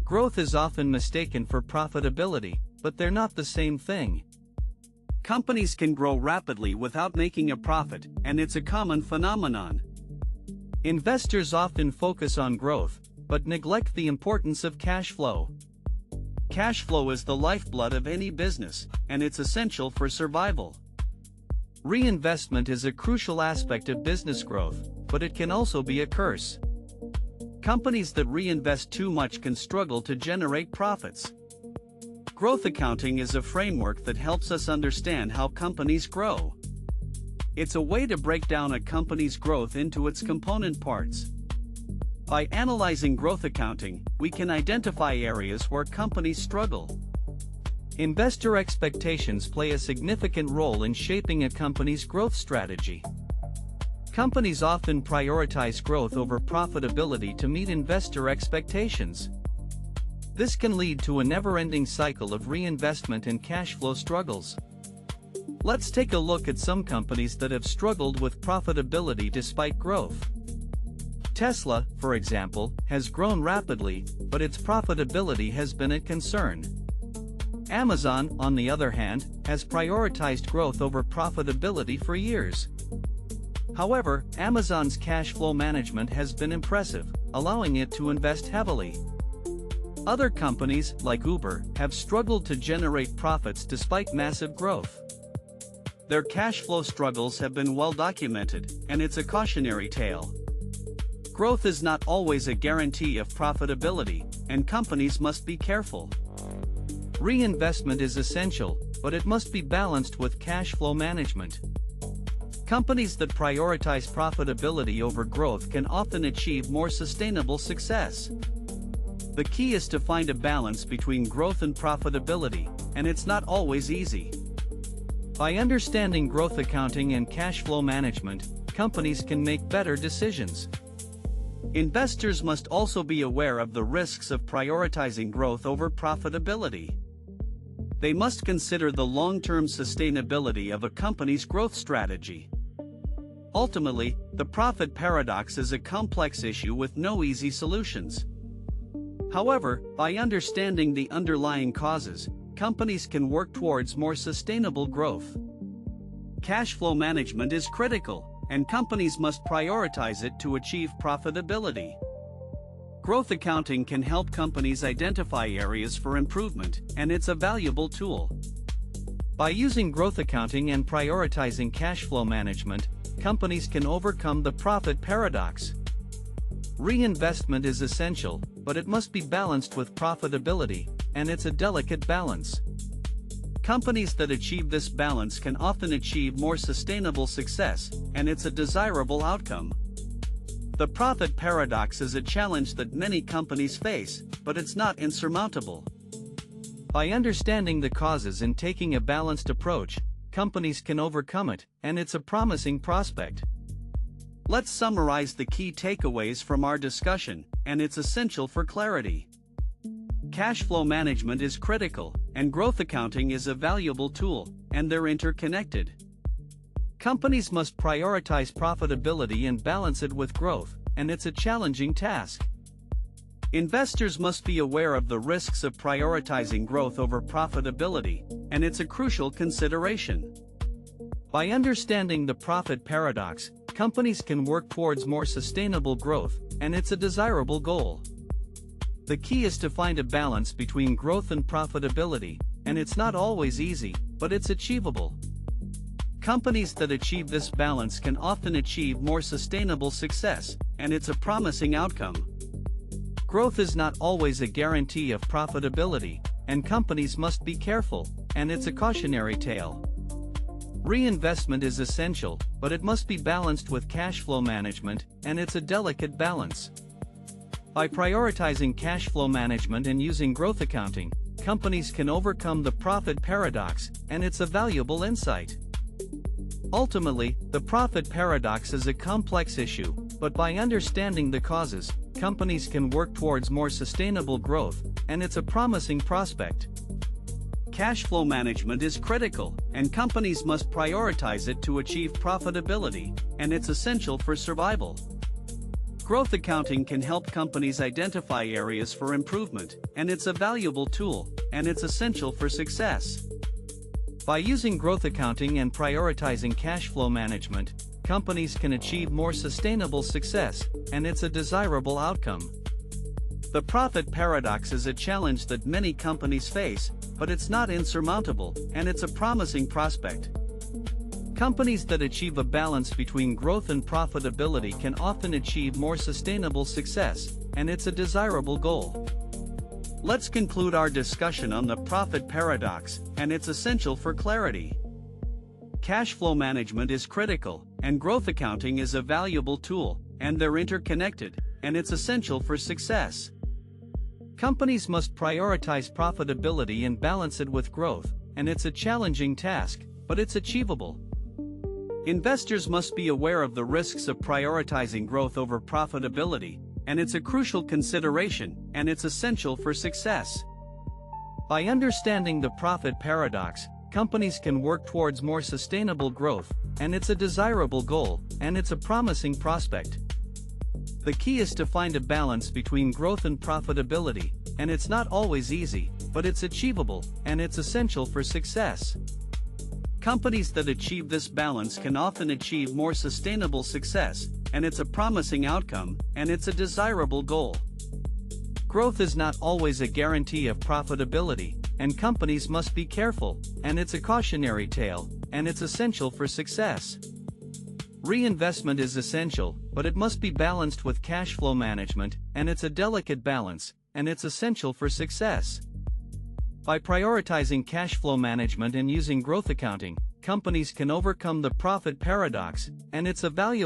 Growth is often mistaken for profitability, but they're not the same thing. Companies can grow rapidly without making a profit, and it's a common phenomenon. Investors often focus on growth, but neglect the importance of cash flow. Cash flow is the lifeblood of any business, and it's essential for survival. Reinvestment is a crucial aspect of business growth, but it can also be a curse. Companies that reinvest too much can struggle to generate profits. Growth accounting is a framework that helps us understand how companies grow. It's a way to break down a company's growth into its component parts. By analyzing growth accounting, we can identify areas where companies struggle. Investor expectations play a significant role in shaping a company's growth strategy. Companies often prioritize growth over profitability to meet investor expectations. This can lead to a never-ending cycle of reinvestment and cash flow struggles. Let's take a look at some companies that have struggled with profitability despite growth. Tesla, for example, has grown rapidly, but its profitability has been a concern. Amazon, on the other hand, has prioritized growth over profitability for years. However, Amazon's cash flow management has been impressive, allowing it to invest heavily. Other companies, like Uber, have struggled to generate profits despite massive growth. Their cash flow struggles have been well documented, and it's a cautionary tale. Growth is not always a guarantee of profitability, and companies must be careful. Reinvestment is essential, but it must be balanced with cash flow management. Companies that prioritize profitability over growth can often achieve more sustainable success. The key is to find a balance between growth and profitability, and it's not always easy. By understanding growth accounting and cash flow management, companies can make better decisions. Investors must also be aware of the risks of prioritizing growth over profitability. They must consider the long-term sustainability of a company's growth strategy. Ultimately, the profit paradox is a complex issue with no easy solutions. However, by understanding the underlying causes, companies can work towards more sustainable growth. Cash flow management is critical, and companies must prioritize it to achieve profitability. Growth accounting can help companies identify areas for improvement, and it's a valuable tool. By using growth accounting and prioritizing cash flow management, companies can overcome the profit paradox. Reinvestment is essential, but it must be balanced with profitability, and it's a delicate balance. Companies that achieve this balance can often achieve more sustainable success, and it's a desirable outcome. The profit paradox is a challenge that many companies face, but it's not insurmountable. By understanding the causes and taking a balanced approach, companies can overcome it, and it's a promising prospect. Let's summarize the key takeaways from our discussion, and it's essential for clarity. Cash flow management is critical, and growth accounting is a valuable tool, and they're interconnected. Companies must prioritize profitability and balance it with growth, and it's a challenging task. Investors must be aware of the risks of prioritizing growth over profitability, and it's a crucial consideration. By understanding the profit paradox, companies can work towards more sustainable growth, and it's a desirable goal. The key is to find a balance between growth and profitability, and it's not always easy, but it's achievable. Companies that achieve this balance can often achieve more sustainable success, and it's a promising outcome. Growth is not always a guarantee of profitability, and companies must be careful, and it's a cautionary tale. Reinvestment is essential, but it must be balanced with cash flow management, and it's a delicate balance. By prioritizing cash flow management and using growth accounting, companies can overcome the profit paradox, and it's a valuable insight. Ultimately, the profit paradox is a complex issue, but by understanding the causes, companies can work towards more sustainable growth, and it's a promising prospect. Cash flow management is critical, and companies must prioritize it to achieve profitability, and it's essential for survival. Growth accounting can help companies identify areas for improvement, and it's a valuable tool, and it's essential for success. By using growth accounting and prioritizing cash flow management, companies can achieve more sustainable success, and it's a desirable outcome. The profit paradox is a challenge that many companies face, but it's not insurmountable, and it's a promising prospect. Companies that achieve a balance between growth and profitability can often achieve more sustainable success, and it's a desirable goal. Let's conclude our discussion on the profit paradox, and it's essential for clarity. Cash flow management is critical, and growth accounting is a valuable tool, and they're interconnected, and it's essential for success. Companies must prioritize profitability and balance it with growth, and it's a challenging task, but it's achievable. Investors must be aware of the risks of prioritizing growth over profitability, and it's a crucial consideration, and it's essential for success. By understanding the profit paradox, companies can work towards more sustainable growth, and it's a desirable goal, and it's a promising prospect. The key is to find a balance between growth and profitability, and it's not always easy, but it's achievable, and it's essential for success. Companies that achieve this balance can often achieve more sustainable success, and it's a promising outcome, and it's a desirable goal. Growth is not always a guarantee of profitability, and companies must be careful, and it's a cautionary tale, and it's essential for success. Reinvestment is essential, but it must be balanced with cash flow management, and it's a delicate balance, and it's essential for success. By prioritizing cash flow management and using growth accounting, companies can overcome the profit paradox, and it's a valuable